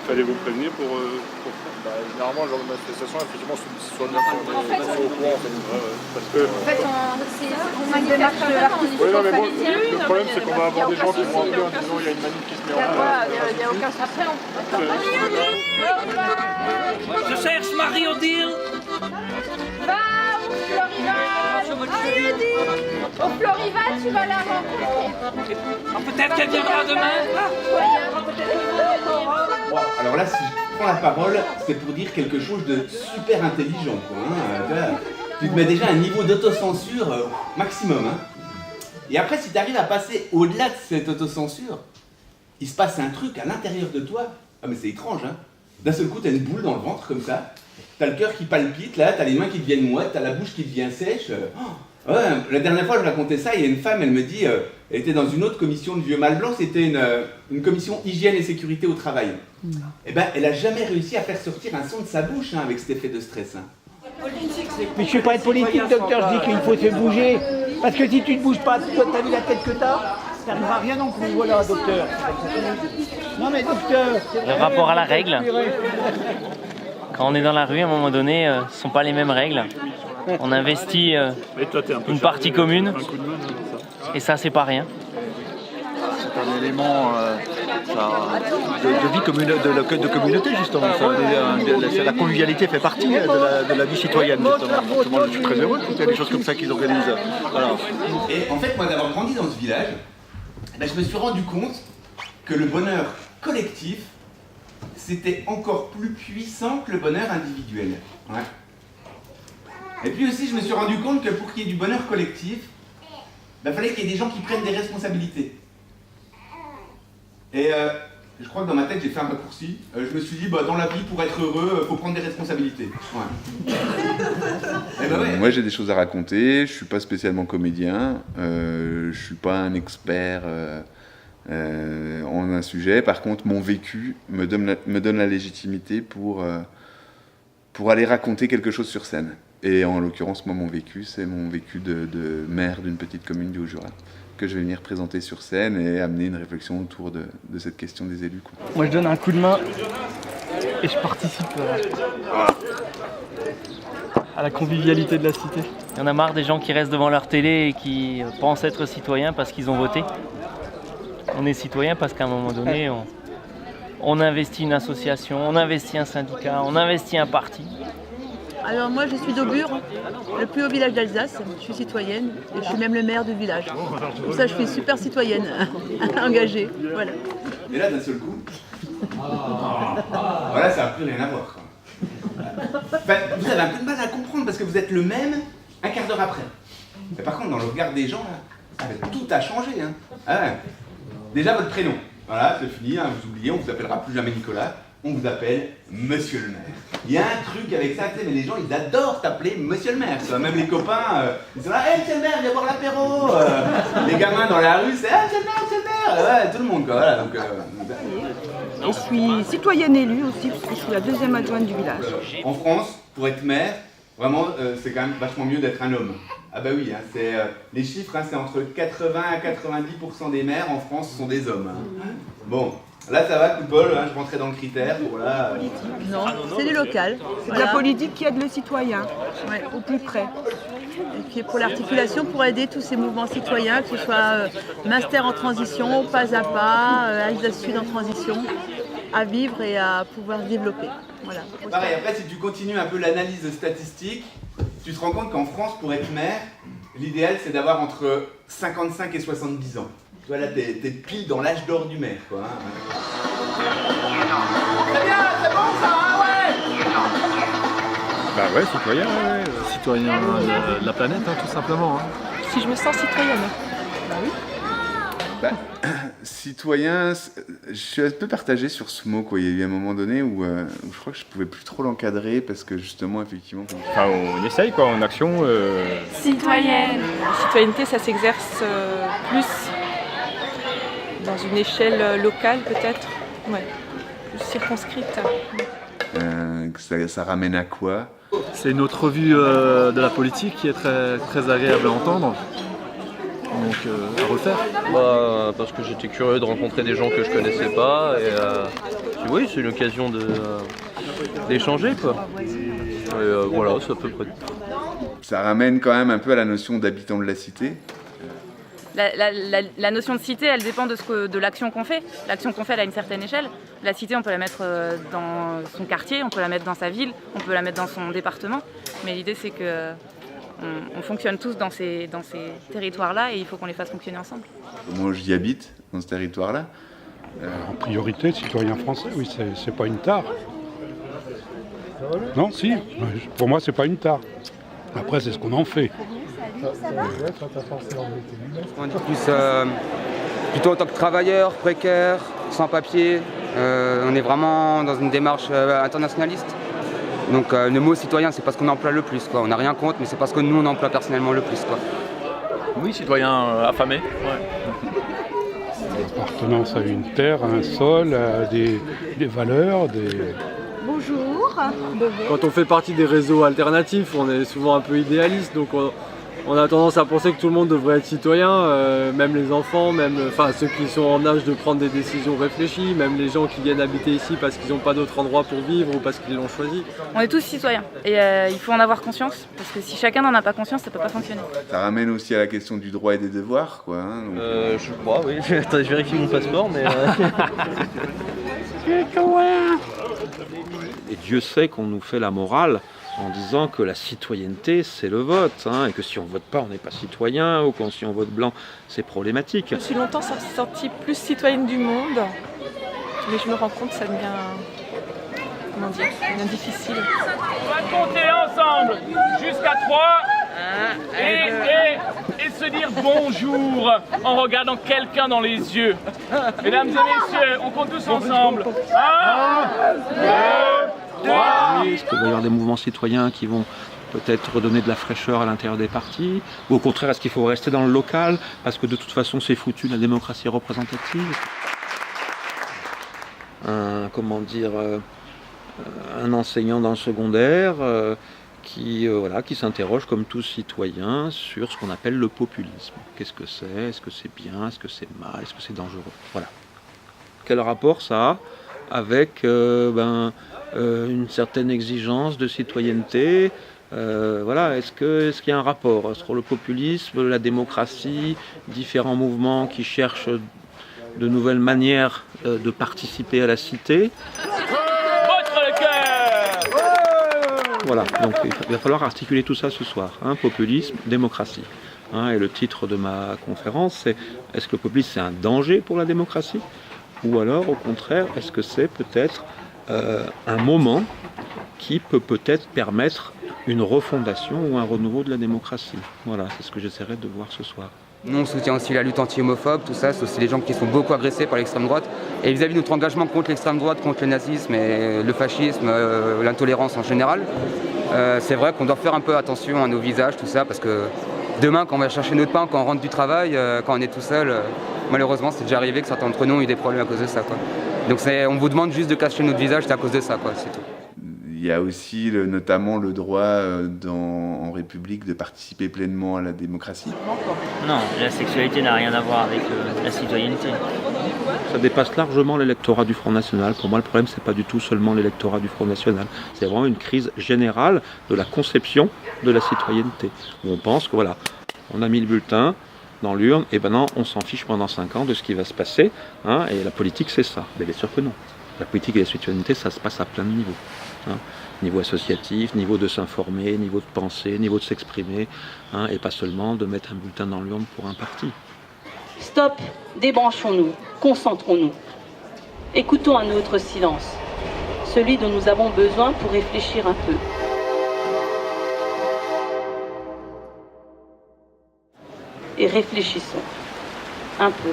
Fallait vous prévenir pour ça. Généralement, le genre de manifestation, effectivement, soit bien qu'on est au courant. Parce que... En fait, on manifeste comme ça, on est Oui, non, mais bon, politique. le problème, c'est qu'on va avoir des gens qui vont appeler en disant il y a une manif qui se met en place. Il n'y a aucun souci. Je cherche Marie-Odile. Va au Florival. Au Florival, tu vas la rencontrer. Peut-être qu'elle viendra demain. Bon, alors là, si je prends la parole, c'est pour dire quelque chose de super intelligent, quoi. Hein. Tu te mets déjà un niveau d'autocensure maximum. Hein. Et après, si tu arrives à passer au-delà de cette autocensure, il se passe un truc à l'intérieur de toi. Ah mais c'est étrange, hein. D'un seul coup, t'as une boule dans le ventre comme ça. T'as le cœur qui palpite, là, t'as les mains qui deviennent moites, t'as la bouche qui devient sèche. Ouais, la dernière fois, je racontais ça, il y a une femme, elle me dit, elle était dans une autre commission de vieux mâles blancs, c'était une commission hygiène et sécurité au travail. Et ben, elle a jamais réussi à faire sortir un son de sa bouche hein, avec cet effet de stress. Hein. Mais je suis pas être politique, docteur, je dis qu'il faut se bouger. Parce que si tu ne bouges pas, toi, t'as vu la tête que t'as, ça ne va rien non plus, voilà, docteur. Non mais docteur... Le rapport à la règle. Quand on est dans la rue, à un moment donné, ce ne sont pas les mêmes règles. On investit une partie commune, et ça, c'est pas rien. C'est un élément de vie de communauté, justement. La convivialité fait partie de la vie citoyenne, justement. Donc, moi, je suis très heureux qu'il y ait des choses comme ça qu'ils organisent. Voilà. Et en fait, moi, d'avoir grandi dans ce village, ben, je me suis rendu compte que le bonheur collectif, c'était encore plus puissant que le bonheur individuel. Ouais. Et puis aussi, je me suis rendu compte que pour qu'il y ait du bonheur collectif, il fallait qu'il y ait des gens qui prennent des responsabilités. Et je crois que dans ma tête, j'ai fait un raccourci. Je me suis dit, dans la vie, pour être heureux, il faut prendre des responsabilités. Ouais. Et ouais. Moi, j'ai des choses à raconter. Je ne suis pas spécialement comédien. Je ne suis pas un expert en un sujet. Par contre, mon vécu me donne la légitimité pour aller raconter quelque chose sur scène. Et en l'occurrence, moi, mon vécu, c'est mon vécu de maire d'une petite commune du Haut-Jura, que je vais venir présenter sur scène et amener une réflexion autour de cette question des élus. Quoi. Moi, je donne un coup de main et je participe à la convivialité de la cité. Il y en a marre des gens qui restent devant leur télé et qui pensent être citoyens parce qu'ils ont voté. On est citoyen parce qu'à un moment donné, on investit une association, on investit un syndicat, on investit un parti. Alors moi je suis d'Aubure, le plus haut village d'Alsace, je suis citoyenne et je suis même le maire du village. Pour ça je suis super citoyenne, engagée, voilà. Et là d'un seul coup, voilà ça n'a plus rien à voir. Vous avez un peu de mal à comprendre parce que vous êtes le même un quart d'heure après. Mais par contre dans le regard des gens, là, tout a changé. Hein. Ah ouais. Déjà votre prénom, voilà c'est fini, hein, vous oubliez, on vous appellera plus jamais Nicolas. On vous appelle Monsieur le maire. Il y a un truc avec ça, tu sais, mais les gens ils adorent t'appeler Monsieur le maire. Même les copains, ils sont là, hey, Monsieur le maire, viens boire l'apéro. Les gamins dans la rue, c'est Monsieur le maire, Monsieur le maire. Ouais, tout le monde quoi. Voilà, donc, Je suis citoyenne élue aussi, parce que je suis la deuxième adjointe du village. En France, pour être maire, vraiment, c'est quand même vachement mieux d'être un homme. Ah bah oui, hein, les chiffres, hein, c'est entre 80 à 90% des maires en France sont des hommes. Hein. Bon. Là, ça va, coup de bol, hein, je rentrais dans le critère pour là. Non, c'est du local. C'est de la politique qui aide le citoyen, au plus près. Et puis pour l'articulation, pour aider tous ces mouvements citoyens, que ce soit Master en transition, Pas à Pas, Alsace Sud en transition, à vivre et à pouvoir se développer. Voilà. Pareil, après, si tu continues un peu l'analyse statistique, tu te rends compte qu'en France, pour être maire, l'idéal, c'est d'avoir entre 55 et 70 ans. Tu vois là, t'es pile dans l'âge d'or du maire, quoi. Hein. Très bien, c'est bon ça, hein, ouais. Bah ouais, citoyen, ouais. Citoyen de la planète, hein, tout simplement. Hein. Si je me sens citoyenne. Bah oui. Bah, citoyen, je suis un peu partagé sur ce mot, quoi. Il y a eu un moment donné où je crois que je pouvais plus trop l'encadrer parce que justement, effectivement... Enfin, on essaye, quoi, en action. Citoyenne. La citoyenneté, ça s'exerce plus dans une échelle locale, peut-être. Ouais, plus circonscrite. Ça ramène à quoi? C'est une autre vue de la politique qui est très, très agréable à entendre. Donc à refaire. Parce que j'étais curieux de rencontrer des gens que je connaissais pas et oui, c'est une occasion d'échanger quoi. Et voilà, c'est à peu près. Ça ramène quand même un peu à la notion d'habitant de la cité. La notion de cité, elle dépend de l'action qu'on fait. L'action qu'on fait, elle a une certaine échelle. La cité, on peut la mettre dans son quartier, on peut la mettre dans sa ville, on peut la mettre dans son département. Mais l'idée, c'est que on fonctionne tous dans ces territoires-là et il faut qu'on les fasse fonctionner ensemble. Moi, j'y habite, dans ce territoire-là. En priorité, citoyen français, oui, c'est pas une tare. Non, si, pour moi, c'est pas une tare. Après, c'est ce qu'on en fait. On dit plus plutôt en tant que travailleur, précaire, sans papier. On est vraiment dans une démarche internationaliste. Donc le mot citoyen, c'est parce qu'on emploie le plus, quoi. On n'a rien contre, mais c'est parce que nous, on emploie personnellement le plus, quoi. Oui, citoyen affamé. Ouais. Appartenance à une terre, à un sol, à des valeurs, Bonjour. Quand on fait partie des réseaux alternatifs, on est souvent un peu idéaliste, donc on a tendance à penser que tout le monde devrait être citoyen, même les enfants, ceux qui sont en âge de prendre des décisions réfléchies, même les gens qui viennent habiter ici parce qu'ils n'ont pas d'autre endroit pour vivre ou parce qu'ils l'ont choisi. On est tous citoyens et il faut en avoir conscience parce que si chacun n'en a pas conscience, ça ne peut pas fonctionner. Ça ramène aussi à la question du droit et des devoirs, quoi. Je crois, oui. Attends, je vérifie mon passeport, mais... Et Dieu sait qu'on nous fait la morale en disant que la citoyenneté, c'est le vote, et que si on vote pas, on n'est pas citoyen, ou que si on vote blanc, c'est problématique. Je me suis longtemps sentie plus citoyenne du monde, mais je me rends compte que ça devient, ça devient difficile. On va compter ensemble jusqu'à 3 et se dire bonjour en regardant quelqu'un dans les yeux. Mesdames et messieurs, on compte tous ensemble. 1, 2, 3. Est-ce qu'il va y avoir des mouvements citoyens qui vont peut-être redonner de la fraîcheur à l'intérieur des partis? Ou au contraire, est-ce qu'il faut rester dans le local parce que de toute façon c'est foutu la démocratie représentative? Un enseignant dans le secondaire qui s'interroge comme tout citoyen sur ce qu'on appelle le populisme. Qu'est-ce que c'est? Est-ce que c'est bien? Est-ce que c'est mal? Est-ce que c'est dangereux? Voilà. Quel rapport ça a avec une certaine exigence de citoyenneté? Est-ce qu'il y a un rapport entre le populisme, la démocratie, différents mouvements qui cherchent de nouvelles manières de participer à la cité? Voilà, donc il va falloir articuler tout ça ce soir, populisme, démocratie. Et le titre de ma conférence, c'est « Est-ce que le populisme c'est un danger pour la démocratie ? Ou alors, au contraire, est-ce que c'est peut-être un moment qui peut peut-être permettre une refondation ou un renouveau de la démocratie ?» Voilà, c'est ce que j'essaierai de voir ce soir. Nous, on soutient aussi la lutte anti-homophobe, tout ça, c'est aussi les gens qui sont beaucoup agressés par l'extrême droite. Et vis-à-vis de notre engagement contre l'extrême droite, contre le nazisme et le fascisme, l'intolérance en général, c'est vrai qu'on doit faire un peu attention à nos visages, tout ça, parce que demain, quand on va chercher notre pain, quand on rentre du travail, quand on est tout seul, malheureusement, c'est déjà arrivé que certains d'entre nous ont eu des problèmes à cause de ça, quoi. Donc on vous demande juste de cacher notre visage, c'est à cause de ça, quoi, c'est tout. Il y a aussi notamment le droit en République de participer pleinement à la démocratie. Non, la sexualité n'a rien à voir avec la citoyenneté. Ça dépasse largement l'électorat du Front National. Pour moi, le problème, c'est pas du tout seulement l'électorat du Front National. C'est vraiment une crise générale de la conception de la citoyenneté. Où on pense que voilà, on a mis le bulletin dans l'urne, et maintenant on s'en fiche pendant 5 ans de ce qui va se passer. Et la politique, c'est ça. Mais bien sûr que non. La politique et la citoyenneté, ça se passe à plein de niveaux. Niveau associatif, niveau de s'informer, niveau de penser, niveau de s'exprimer, et pas seulement de mettre un bulletin dans l'urne pour un parti. Stop, débranchons-nous, concentrons-nous. Écoutons un autre silence, celui dont nous avons besoin pour réfléchir un peu. Et réfléchissons un peu.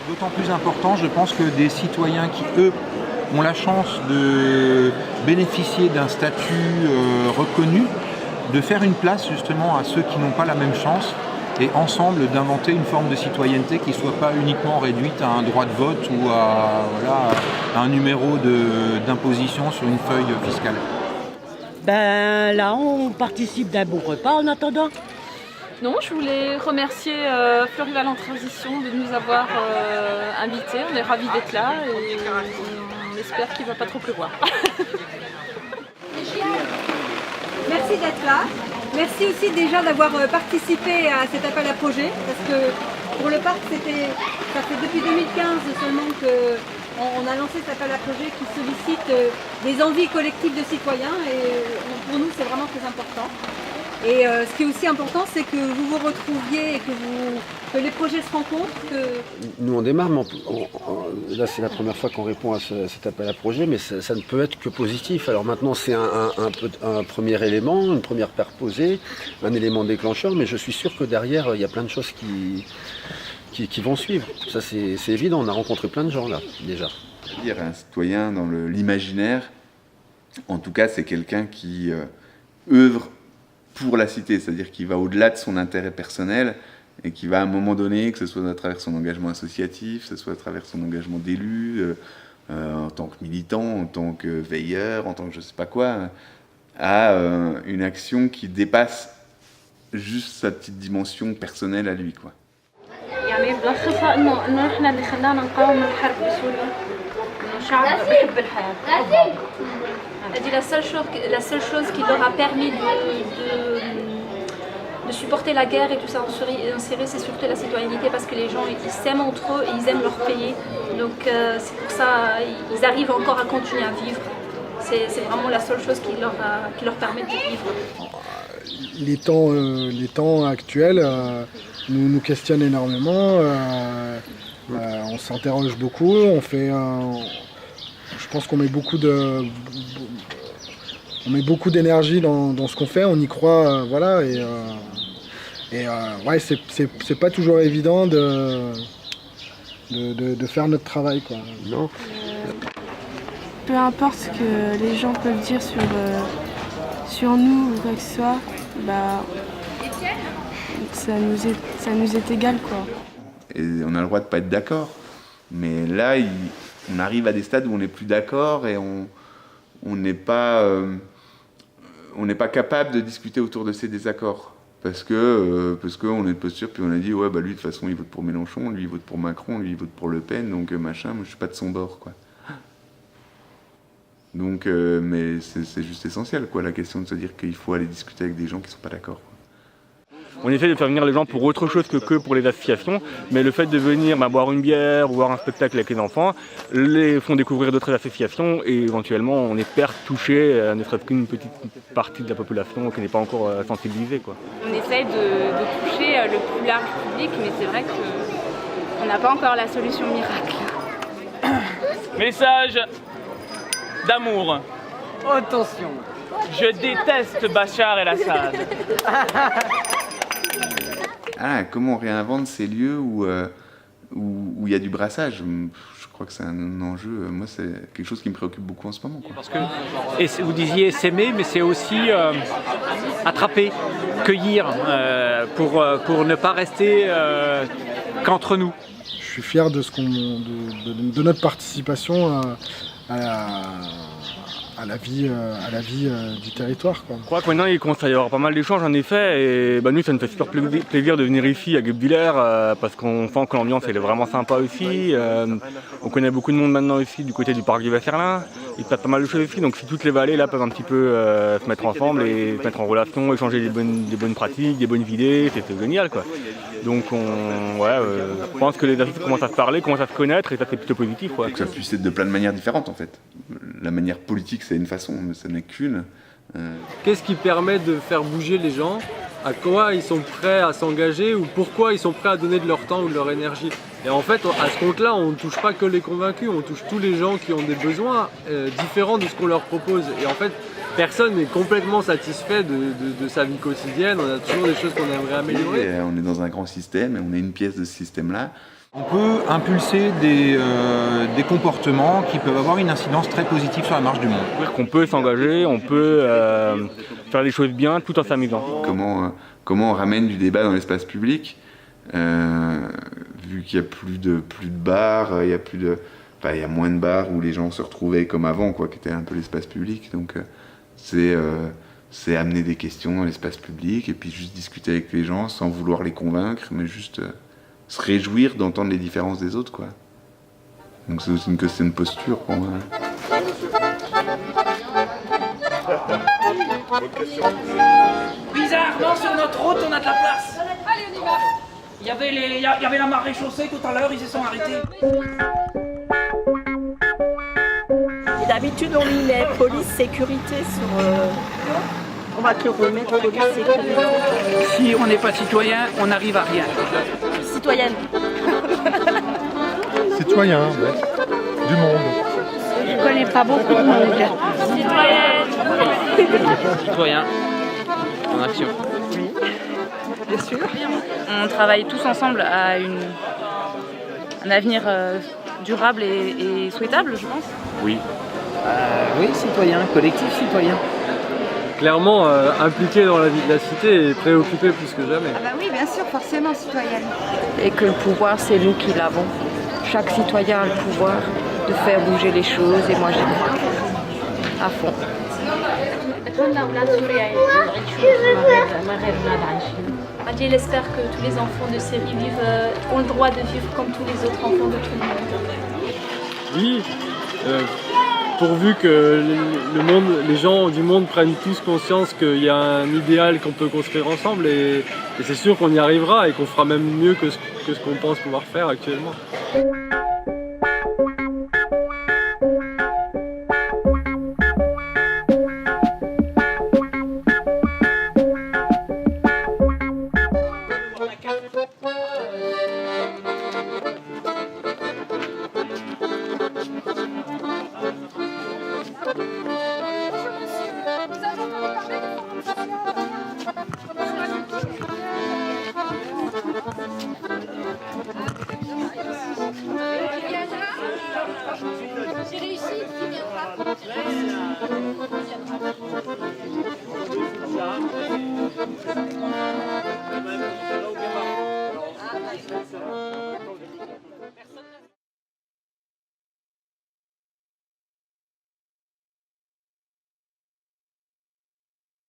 D'autant plus important, je pense, que des citoyens qui, eux, ont la chance de bénéficier d'un statut reconnu, de faire une place justement à ceux qui n'ont pas la même chance et ensemble d'inventer une forme de citoyenneté qui ne soit pas uniquement réduite à un droit de vote ou à un numéro d'imposition sur une feuille fiscale. Ben là, on participe d'un bon repas en attendant. Non, je voulais remercier Florival en Transition de nous avoir invités. On est ravis d'être là et on espère qu'il ne va pas trop pleuvoir. Merci d'être là. Merci aussi déjà d'avoir participé à cet appel à projet, parce que pour le parc, ça fait depuis 2015 seulement qu'on a lancé cet appel à projet qui sollicite des envies collectives de citoyens, et pour nous c'est vraiment très important. Et ce qui est aussi important, c'est que vous vous retrouviez et que les projets se rencontrent. Nous on démarre, mais là c'est la première fois qu'on répond à cet appel à projet, mais ça ne peut être que positif. Alors maintenant c'est un premier élément, une première paire posée, un élément déclencheur, mais je suis sûr que derrière il y a plein de choses qui vont suivre. Ça c'est évident, on a rencontré plein de gens là déjà. Dire un citoyen dans l'imaginaire, en tout cas c'est quelqu'un qui œuvre pour la cité, c'est-à-dire qu'il va au-delà de son intérêt personnel et qui va à un moment donné, que ce soit à travers son engagement associatif, que ce soit à travers son engagement d'élu, en tant que militant, en tant que veilleur, en tant que je sais pas quoi, à une action qui dépasse juste sa petite dimension personnelle à lui, quoi. يعني بلخصها انه احنا اللي خلانا نقاوم الحرب بسوريا انه شعب بيحب الحياه. Elle dit la seule chose qui leur a permis de supporter la guerre et tout ça en Syrie, c'est surtout la citoyenneté, parce que les gens ils s'aiment entre eux et ils aiment leur pays. Donc c'est pour ça ils arrivent encore à continuer à vivre. C'est vraiment la seule chose qui leur permet de vivre. Les temps actuels nous questionnent énormément. On s'interroge beaucoup. Je pense qu'on met beaucoup d'énergie dans ce qu'on fait, on y croit, voilà, ouais, c'est pas toujours évident de faire notre travail, quoi. Non. Peu importe ce que les gens peuvent dire sur nous ou quoi que ce soit, bah, ça nous est égal, quoi. Et on a le droit de pas être d'accord, mais là, on arrive à des stades où on n'est plus d'accord et on n'est pas capable de discuter autour de ces désaccords. Parce qu'on est de posture, puis on a dit, ouais, bah lui, de toute façon, il vote pour Mélenchon, lui, il vote pour Macron, lui, il vote pour Le Pen, donc machin, moi, je suis pas de son bord, quoi. Donc, mais c'est juste essentiel, quoi, la question de se dire qu'il faut aller discuter avec des gens qui sont pas d'accord. On essaie de faire venir les gens pour autre chose que pour les associations, mais le fait de venir boire une bière ou voir un spectacle avec les enfants les font découvrir d'autres associations et éventuellement on espère toucher ne serait-ce qu'une petite partie de la population qui n'est pas encore sensibilisée, quoi. On essaye de toucher le plus large public, mais c'est vrai qu'on n'a pas encore la solution miracle. Message d'amour. Attention. Je déteste Bachar el-Assad. Ah, comment on réinvente ces lieux où il y a du brassage? Je crois que c'est un enjeu, moi c'est quelque chose qui me préoccupe beaucoup en ce moment, quoi. Parce que, et vous disiez s'aimer, mais c'est aussi attraper, cueillir, pour ne pas rester qu'entre nous. Je suis fier de notre participation à la vie du territoire, quoi. Je crois que maintenant il commence à y avoir pas mal d'échanges en effet, et nous ça nous fait super plaisir de venir ici à Guebwiller parce qu'on sent que l'ambiance elle est vraiment sympa aussi. On connaît beaucoup de monde maintenant ici du côté du parc du Vasserlin, il se passe pas mal de choses ici, donc si toutes les vallées là peuvent un petit peu se mettre ensemble et se mettre en relation, échanger des bonnes pratiques, des bonnes idées, c'est génial, quoi. Donc je pense que les artistes commencent à se parler, commencent à se connaître et ça c'est plutôt positif, quoi. Que ça puisse être de plein de manières différentes en fait. La manière politique c'est une façon, mais ça n'est qu'une. Qu'est-ce qui permet de faire bouger les gens? À quoi ils sont prêts à s'engager ou pourquoi ils sont prêts à donner de leur temps ou de leur énergie? Et en fait, à ce compte-là, on ne touche pas que les convaincus, on touche tous les gens qui ont des besoins différents de ce qu'on leur propose. Et en fait, personne n'est complètement satisfait de sa vie quotidienne, on a toujours des choses qu'on aimerait améliorer. Et on est dans un grand système et on est une pièce de ce système-là. On peut impulser des comportements qui peuvent avoir une incidence très positive sur la marche du monde. On peut s'engager, on peut faire les choses bien tout en s'amusant. Comment on ramène du débat dans l'espace public, vu qu'il n'y a plus de bars, il y a moins de bars où les gens se retrouvaient comme avant, quoi, qui était un peu l'espace public. Donc C'est amener des questions dans l'espace public et puis juste discuter avec les gens sans vouloir les convaincre, mais juste se réjouir d'entendre les différences des autres, quoi. Donc c'est aussi une question de posture pour moi. Bizarrement, sur notre route, on a de la place. Allez, on y va. Il y avait la marée chaussée tout à l'heure, ils se sont arrêtés. Et d'habitude, on met les police sécurité sur. On va te le remettre, police sécurité. Si on n'est pas citoyen, on n'arrive à rien. Citoyenne. Citoyen, ouais. Du monde. Je ne connais pas beaucoup de monde. Citoyenne. Citoyen. En action. Oui, bien sûr. On travaille tous ensemble à un avenir durable et souhaitable, je pense. Oui. Oui, citoyen, collectif citoyen. Clairement impliqué dans la vie de la cité et préoccupé plus que jamais. Ah bah oui, bien sûr, forcément citoyenne. Et que le pouvoir, c'est nous qui l'avons. Chaque citoyen a le pouvoir de faire bouger les choses et moi j'aime à fond. Adil espère que tous les enfants de Syrie ont le droit de vivre comme tous les autres enfants de tout le monde. Oui, pourvu que les gens du monde prennent tous conscience qu'il y a un idéal qu'on peut construire ensemble et c'est sûr qu'on y arrivera et qu'on fera même mieux que ce qu'on pense pouvoir faire actuellement. J'ai réussi, tu viendras.